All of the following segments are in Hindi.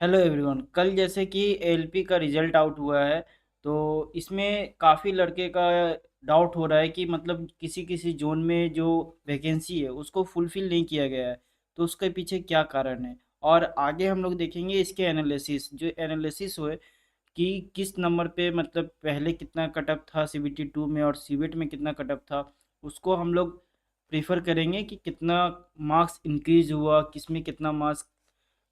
Hello everyone. कल जैसे कि एलपी का रिजल्ट आउट हुआ है, तो इसमें काफ़ी लड़के का डाउट हो रहा है कि मतलब किसी किसी जोन में जो वैकेंसी है उसको फुलफिल नहीं किया गया है। तो उसके पीछे क्या कारण है, और आगे हम लोग देखेंगे इसके एनालिसिस, जो एनालिसिस हुए कि किस नंबर पे मतलब पहले कितना कटअप था सीबीटी टू में और सीबीट में कितना कटअप था। उसको हम लोग प्रीफर करेंगे कि कितना मार्क्स इंक्रीज हुआ, किस में कितना मार्क्स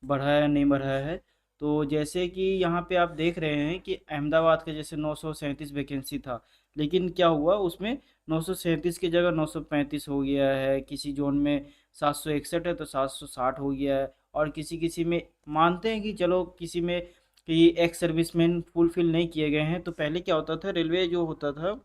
बढ़ा है नहीं बढ़ा है। तो जैसे कि यहाँ पे आप देख रहे हैं कि अहमदाबाद का जैसे 937 वैकेंसी था, लेकिन क्या हुआ उसमें 937 की जगह 935 हो गया है। किसी जोन में 761 है तो 760 हो गया है। और किसी किसी में मानते हैं कि चलो किसी में कि एक्स सर्विसमैन फुलफिल नहीं किए गए हैं। तो पहले क्या होता था, रेलवे जो होता था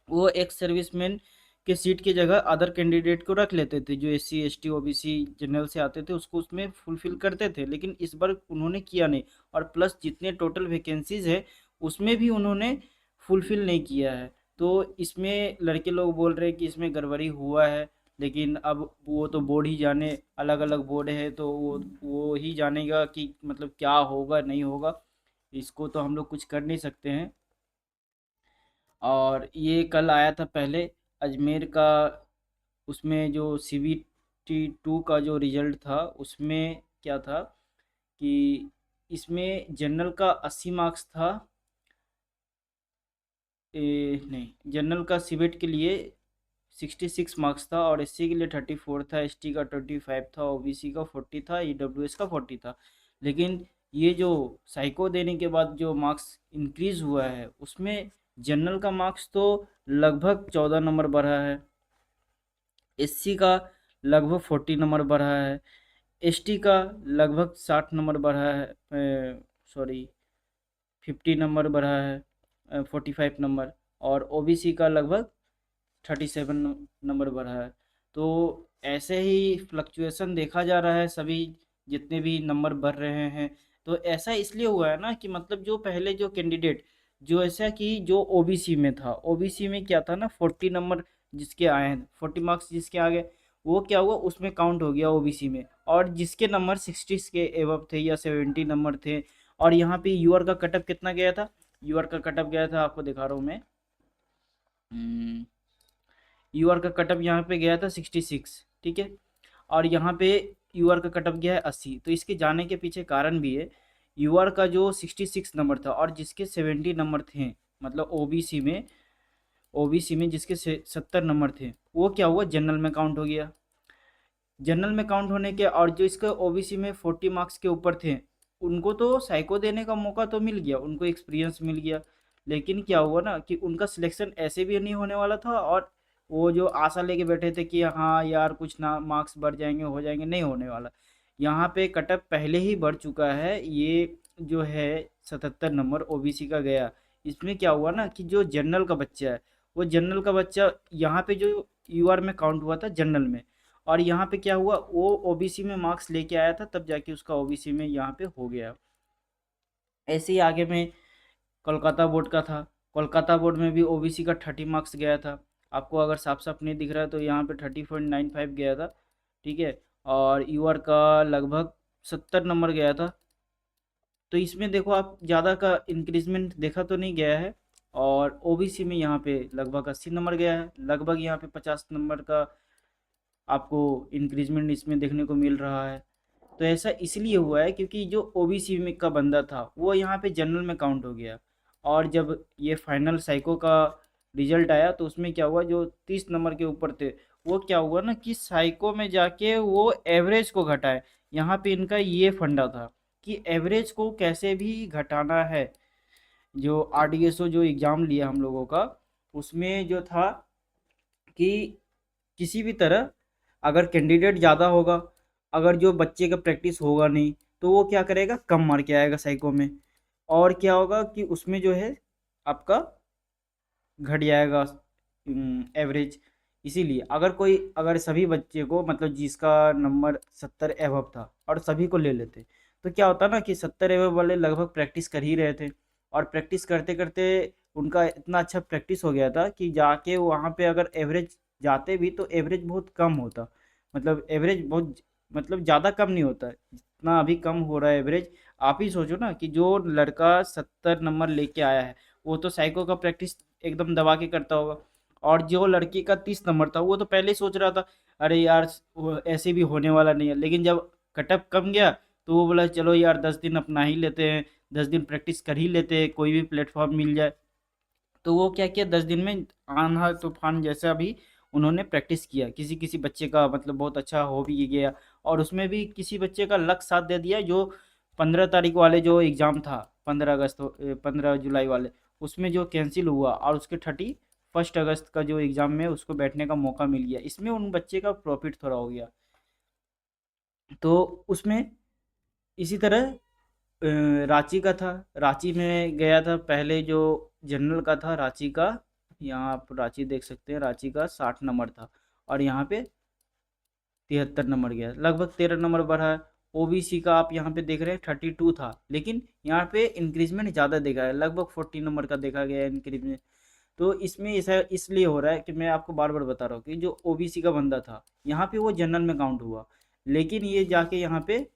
वो एक्स सर्विसमैन के सीट की जगह अदर कैंडिडेट को रख लेते थे, जो एससी एसटी ओबीसी जनरल से आते थे उसको उसमें फुलफिल करते थे। लेकिन इस बार उन्होंने किया नहीं, और प्लस जितने टोटल वैकेंसीज है उसमें भी उन्होंने फुलफिल नहीं किया है। तो इसमें लड़के लोग बोल रहे हैं कि इसमें गड़बड़ी हुआ है। लेकिन अब वो तो बोर्ड ही जाने, अलग अलग बोर्ड है तो वो ही जानेगा कि मतलब क्या होगा नहीं होगा। इसको तो हम लोग कुछ कर नहीं सकते हैं। और ये कल आया था पहले अजमेर का, उसमें जो सीबीटी टू का जो रिजल्ट था उसमें क्या था कि इसमें जनरल का 80 मार्क्स था। नहीं, जनरल का सीबीट के लिए 66 मार्क्स था, और एससी के लिए 34 था, एसटी का 25 था, ओबीसी का 40 था, ईडब्ल्यूएस का 40 था। लेकिन ये जो साइको देने के बाद जो मार्क्स इंक्रीज हुआ है उसमें जनरल का मार्क्स तो लगभग 14 नंबर बढ़ा है, एससी का लगभग 40 नंबर बढ़ा है, एसटी का लगभग 60 नंबर बढ़ा है, सॉरी 50 नंबर बढ़ा है, 45 नंबर, और ओबीसी का लगभग 37 नंबर बढ़ा है। तो ऐसे ही फ्लक्चुएशन देखा जा रहा है, सभी जितने भी नंबर बढ़ रहे हैं। तो ऐसा इसलिए हुआ है ना कि मतलब जो पहले जो कैंडिडेट, जो ऐसा कि जो ओबीसी में था, ओबीसी में क्या था ना 40 नंबर जिसके आए हैं, 40 मार्क्स जिसके आ गए, वो क्या हुआ उसमें काउंट हो गया ओबीसी में। और जिसके नंबर 60 के एवब थे या 70 नंबर थे, और यहाँ पे यूआर का कटअप कितना गया था, यूआर का कटअप गया था, आपको दिखा रहा हूँ मैं। यूआर का कटअप यहाँ पे गया था 66, ठीक है। और यहाँ पे यूआर का कटअप गया है 80। तो इसके जाने के पीछे कारण भी है। यूआर का जो 66 नंबर था और जिसके 70 नंबर थे, मतलब ओबीसी में जिसके 70 नंबर थे, वो क्या हुआ जनरल में काउंट हो गया। जनरल में काउंट होने के, और जो इसका ओबीसी में 40 मार्क्स के ऊपर थे, उनको तो साइको देने का मौका तो मिल गया, उनको एक्सपीरियंस मिल गया। लेकिन क्या हुआ ना कि उनका सिलेक्शन ऐसे भी नहीं होने वाला था, और वो जो आशा लेके बैठे थे कि हाँ यार कुछ ना मार्क्स बढ़ जाएंगे हो जाएंगे, नहीं होने वाला। यहाँ पे कटअप पहले ही बढ़ चुका है, ये जो है 77 नंबर ओबीसी का गया। इसमें क्या हुआ ना कि जो जनरल का बच्चा है, वो जनरल का बच्चा यहाँ पे जो यूआर में काउंट हुआ था जनरल में, और यहाँ पे क्या हुआ वो ओबीसी में मार्क्स लेके आया था, तब जाके उसका ओबीसी में यहाँ पे हो गया। ऐसे ही आगे में कोलकाता बोर्ड का था, कोलकाता बोर्ड में भी ओबीसी का 30 मार्क्स गया था। आपको अगर साफ साफ नहीं दिख रहा है तो यहाँ पे 30.95 गया था, ठीक है। और यूआर का लगभग 70 नंबर गया था। तो इसमें देखो आप ज़्यादा का इंक्रीजमेंट देखा तो नहीं गया है। और ओबीसी में यहाँ पे लगभग 80 नंबर गया है, लगभग यहाँ पे 50 नंबर का आपको इंक्रीजमेंट इसमें देखने को मिल रहा है। तो ऐसा इसलिए हुआ है क्योंकि जो ओबीसी में का बंदा था वो यहाँ पे जनरल में काउंट हो गया। और जब ये फाइनल साइको का रिजल्ट आया तो उसमें क्या हुआ, जो 30 नंबर के ऊपर थे, वो क्या हुआ ना कि साइको में जाके वो एवरेज को घटाए। यहाँ पे इनका ये फंडा था कि एवरेज को कैसे भी घटाना है। जो आरडीएसओ जो एग्ज़ाम लिया हम लोगों का, उसमें जो था कि किसी भी तरह अगर कैंडिडेट ज़्यादा होगा, अगर जो बच्चे का प्रैक्टिस होगा नहीं, तो वो क्या करेगा कम मार के आएगा साइको में। और क्या होगा कि उसमें जो है आपका घट जाएगा एवरेज। इसीलिए अगर सभी बच्चे को मतलब जिसका नंबर 70 एबव था और सभी को ले लेते, तो क्या होता ना कि 70 एबव वाले लगभग प्रैक्टिस कर ही रहे थे। और प्रैक्टिस करते करते उनका इतना अच्छा प्रैक्टिस हो गया था कि जाके वहाँ पे अगर एवरेज जाते भी तो एवरेज बहुत कम होता। मतलब एवरेज बहुत, मतलब ज़्यादा कम नहीं होता। इतना अभी कम हो रहा है एवरेज। आप ही सोचो ना कि जो लड़का 70 नंबर लेके आया है वो तो साइको का प्रैक्टिस एकदम दबा के करता होगा, और जो लड़की का 30 नंबर था वो तो पहले ही सोच रहा था अरे यार वो ऐसे भी होने वाला नहीं है, लेकिन जब कटअप कम गया तो वो बोला चलो यार 10 दिन अपना ही लेते हैं, 10 दिन प्रैक्टिस कर ही लेते हैं, कोई भी प्लेटफॉर्म मिल जाए। तो वो क्या किया 10 दिन में आंधा तूफान जैसा भी उन्होंने प्रैक्टिस किया, किसी किसी बच्चे का मतलब बहुत अच्छा हो भी गया, और उसमें भी किसी बच्चे का लक साथ दे दिया जो 15 तारीख वाले जो एग्ज़ाम था, 15 जुलाई वाले, उसमें जो कैंसिल हुआ और उसके 31 अगस्त का जो एग्ज़ाम में उसको बैठने का मौका मिल गया, इसमें उन बच्चे का प्रॉफिट थोड़ा हो गया। तो उसमें इसी तरह रांची का था, रांची में गया था पहले जो जनरल का था रांची का, यहाँ आप रांची देख सकते हैं, रांची का 60 नंबर था और यहाँ पे 73 नंबर गया, लगभग 13 नंबर बढ़ा है। ओबीसी का आप यहाँ पे देख रहे हैं 32 था, लेकिन यहाँ पे इंक्रीजमेंट ज़्यादा देखा है, लगभग 40 नंबर का देखा गया है इंक्रीजमेंट। तो इसमें ऐसा इसलिए हो रहा है कि मैं आपको बार बार बता रहा हूँ कि जो ओबीसी का बंदा था यहाँ पे वो जनरल में काउंट हुआ, लेकिन ये जाके यहाँ पे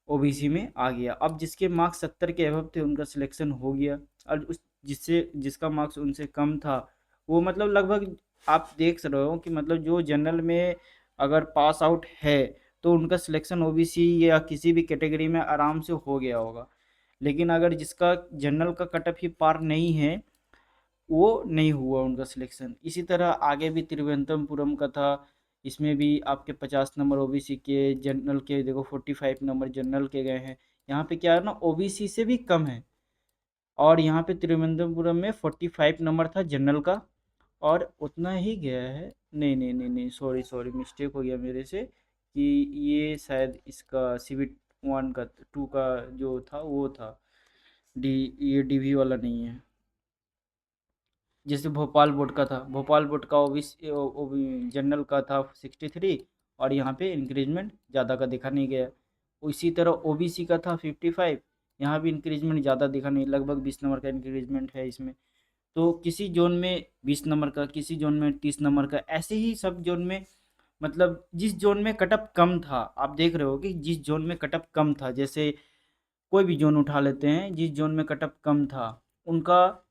ओबीसी में आ गया। अब जिसके मार्क्स 70 के अबव थे उनका सिलेक्शन हो गया, और उस जिससे जिसका मार्क्स उनसे कम था वो मतलब लगभग आप देख रहे हो कि मतलब जो जनरल में अगर पास आउट है तो उनका सिलेक्शन ओबीसी या किसी भी कैटेगरी में आराम से हो गया होगा, लेकिन अगर जिसका जनरल का कट ऑफ ही पार नहीं है वो नहीं हुआ उनका सिलेक्शन। इसी तरह आगे भी तिरुवनंतपुरम का था, इसमें भी आपके 50 नंबर ओबीसी के, जनरल के देखो 45 नंबर जनरल के गए हैं। यहाँ पे क्या है ना ओबीसी से भी कम है, और यहाँ पे तिरुवनंतपुरम में 45 नंबर था जनरल का और उतना ही गया है। नहीं नहीं नहीं नहीं, सॉरी सॉरी, मिस्टेक हो गया मेरे से कि ये शायद इसका सिविट 1 का 2 का जो था वो था डी, ये डीवी वाला नहीं है। जैसे भोपाल बोर्ड का था, भोपाल बोर्ड का ओबीसी जनरल का था 63, और यहाँ पे इंक्रीजमेंट ज़्यादा का देखा नहीं गया। इसी तरह ओबीसी का था 55, यहाँ भी इंक्रीजमेंट ज़्यादा देखा नहीं, लगभग 20 नंबर का इंक्रीजमेंट है इसमें। तो किसी जोन में 20 नंबर का, किसी जोन में 30 नंबर का, ऐसे ही सब जोन में मतलब जिस जोन में कटअप कम था, आप देख रहे हो कि जिस जोन में कटअप कम था, जैसे कोई भी जोन उठा लेते हैं जिस जोन में कटअप कम था उनका,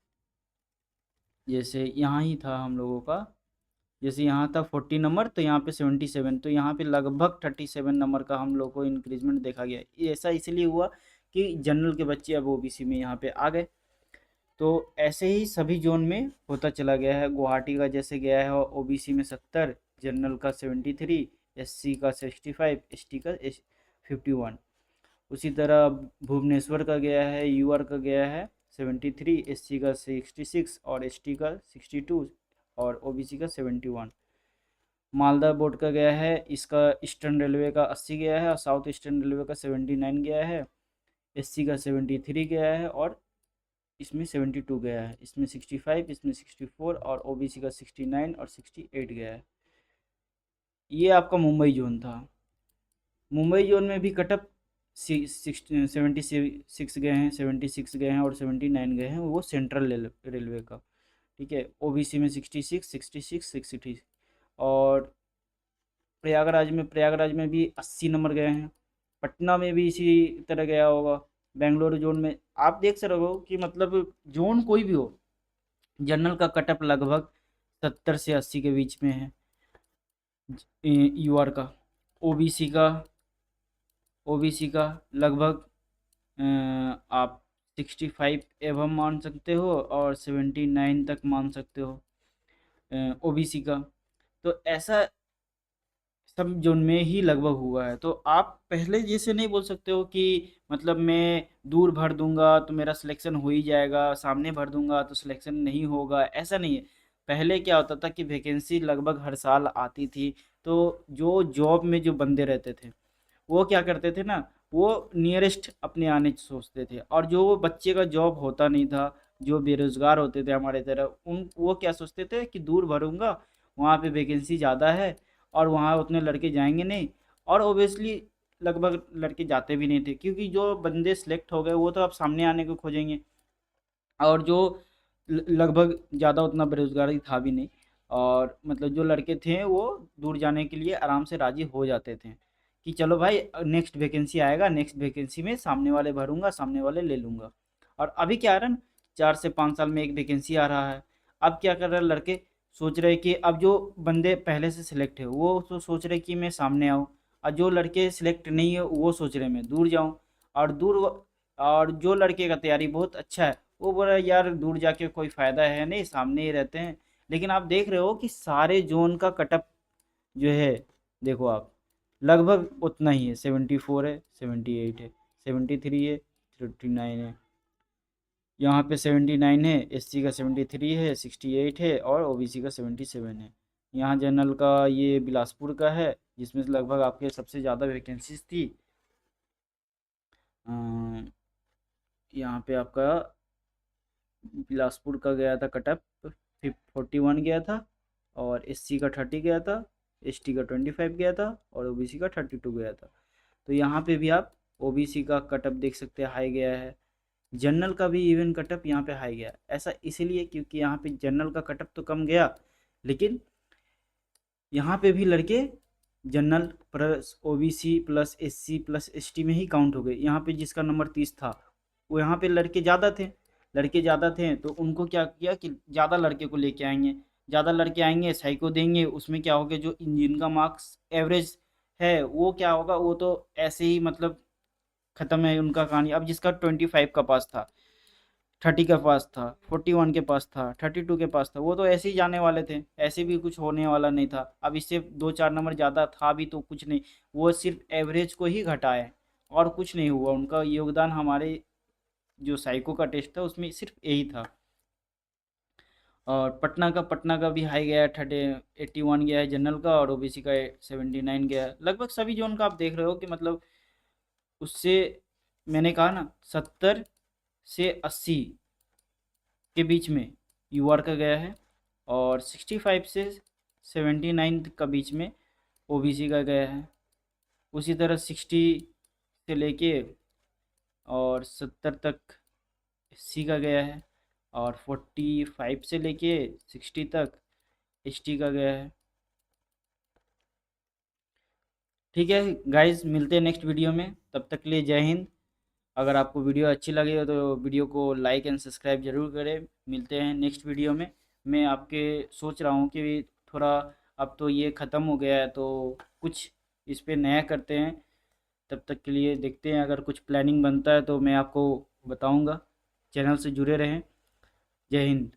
जैसे यहाँ ही था हम लोगों का, जैसे यहाँ था 40 नंबर तो यहाँ पे 77, तो यहाँ पे लगभग 37 नंबर का हम लोग को इंक्रीजमेंट देखा गया। ये ऐसा इसलिए हुआ कि जनरल के बच्चे अब ओबीसी में यहाँ पे आ गए। तो ऐसे ही सभी जोन में होता चला गया है। गुवाहाटी का जैसे गया है ओबीसी में 70, जनरल का 73, एससी का 65, एसटी का 51। उसी तरह भुवनेश्वर का गया है, यूआर का गया है 73, एससी का 66 और एसटी का 62 और ओबीसी का 71। मालदा बोर्ड का गया है, इसका ईस्टर्न रेलवे का 80 गया है और साउथ ईस्टर्न रेलवे का 79 गया है, एससी का 73 गया है और इसमें 72 गया है, इसमें 65, इसमें 64 और ओबीसी का 69 और 68 गया है। ये आपका मुंबई जोन था। मुंबई जोन में भी कटअप 76 गए हैं, 76 गए हैं और 79 गए हैं, वो सेंट्रल रेलवे का। ठीक है, ओबीसी में 66, 66, 60, और प्रयागराज में भी 80 नंबर गए हैं। पटना में भी इसी तरह गया होगा। बेंगलुरु जोन में आप देख सकते हो कि मतलब जोन कोई भी हो, जनरल का कटअप लगभग 70 से 80 के बीच में है। यूआर का, ओबीसी का ओबीसी का लगभग आप 65 एवं मान सकते हो और 79 तक मान सकते हो ओबीसी का। तो ऐसा सब जोन में ही लगभग हुआ है। तो आप पहले जैसे नहीं बोल सकते हो कि मतलब मैं दूर भर दूंगा तो मेरा सिलेक्शन हो ही जाएगा, सामने भर दूंगा तो सिलेक्शन नहीं होगा, ऐसा नहीं है। पहले क्या होता था कि वैकेंसी लगभग हर साल आती थी, तो जो जॉब में जो बंदे रहते थे वो क्या करते थे ना, वो नियरेस्ट अपने आने की सोचते थे, और जो बच्चे का जॉब होता नहीं था, जो बेरोजगार होते थे हमारे तरह, उन वो क्या सोचते थे कि दूर भरूंगा, वहाँ पे वैकेंसी ज़्यादा है और वहाँ उतने लड़के जाएंगे नहीं, और ओबियसली लगभग लड़के जाते भी नहीं थे, क्योंकि जो बंदे सेलेक्ट हो गए वो तो अब सामने आने को खोजेंगे, और जो लगभग ज़्यादा उतना बेरोजगारी था भी नहीं, और मतलब जो लड़के थे वो दूर जाने के लिए आराम से राज़ी हो जाते थे कि चलो भाई नेक्स्ट वैकेंसी आएगा, नेक्स्ट वैकेंसी में सामने वाले भरूंगा, सामने वाले ले लूंगा। और अभी क्या आ रहा है ना, 4 से 5 साल में एक वैकेंसी आ रहा है। अब क्या कर रहे हैं लड़के, सोच रहे कि अब जो बंदे पहले से सिलेक्ट है वो तो सोच रहे कि मैं सामने आऊँ, और जो लड़के सिलेक्ट नहीं है वो सोच रहे मैं दूर जाऊँ। और और जो लड़के का तैयारी बहुत अच्छा है वो बोल रहा है यार दूर जाके कोई फ़ायदा है नहीं, सामने ही रहते हैं। लेकिन आप देख रहे हो कि सारे जोन का कटअप जो है, देखो आप, लगभग उतना ही है, 74 है, 78 है, 73 है, 59 है, यहाँ पे 79 है, एससी का 73 है, 68 है और ओबीसी का 77 है। यहाँ जनरल का ये बिलासपुर का है, जिसमें से लगभग आपके सबसे ज़्यादा वैकेंसीज थी। अ, यहाँ पे आपका बिलासपुर का गया था कटअप 41 गया था, और एससी का 30 गया था, एसटी का 25 गया था और ओबीसी का 32 गया था। तो यहाँ पे भी आप ओबीसी का कटअप देख सकते हैं हाई गया है। जनरल का भी इवन कटअप यहाँ पे हाई गया, ऐसा इसीलिए क्योंकि यहाँ पे जनरल का कटअप तो कम गया, लेकिन यहाँ पे भी लड़के general plus OBC plus SC plus ST में ही काउंट हो गए। यहाँ पे जिसका नंबर 30 था वो यहाँ पे लड़के ज़्यादा थे, लड़के ज़्यादा थे तो उनको क्या किया कि ज़्यादा लड़के को लेके आएंगे, ज़्यादा लड़के आएंगे साइको देंगे, उसमें क्या होगा जो इंजन का मार्क्स एवरेज है वो क्या होगा, वो तो ऐसे ही मतलब ख़त्म है उनका कहानी। अब जिसका 25 का पास था, 30 के पास था, 41 के पास था, 32 के पास था, वो तो ऐसे ही जाने वाले थे, ऐसे भी कुछ होने वाला नहीं था। अब इससे 2-4 नंबर ज़्यादा था भी तो कुछ नहीं, वो सिर्फ एवरेज को ही घटाए और कुछ नहीं हुआ। उनका योगदान हमारे जो साइको का टेस्ट था उसमें सिर्फ यही था। और पटना का भी हाई गया है, 81 गया है जनरल का, और ओबीसी का 79 गया है। लगभग सभी जोन का आप देख रहे हो कि मतलब उससे, मैंने कहा ना 70 से 80 के बीच में यूआर का गया है, और 65 से 79 का बीच में ओबीसी का गया है। उसी तरह 60 से लेके और 70 तक एससी का गया है, और 45 से लेके 60 तक एसटी का गया है। ठीक है गाइज, मिलते हैं नेक्स्ट वीडियो में, तब तक के लिए जय हिंद। अगर आपको वीडियो अच्छी लगी हो तो वीडियो को लाइक एंड सब्सक्राइब जरूर करें। मिलते हैं नेक्स्ट वीडियो में। मैं आपके सोच रहा हूँ कि थोड़ा, अब तो ये ख़त्म हो गया है तो कुछ इस पे नया करते हैं। तब तक के लिए देखते हैं, अगर कुछ प्लानिंग बनता है तो मैं आपको बताऊँगा। चैनल से जुड़े रहें। जय हिंद।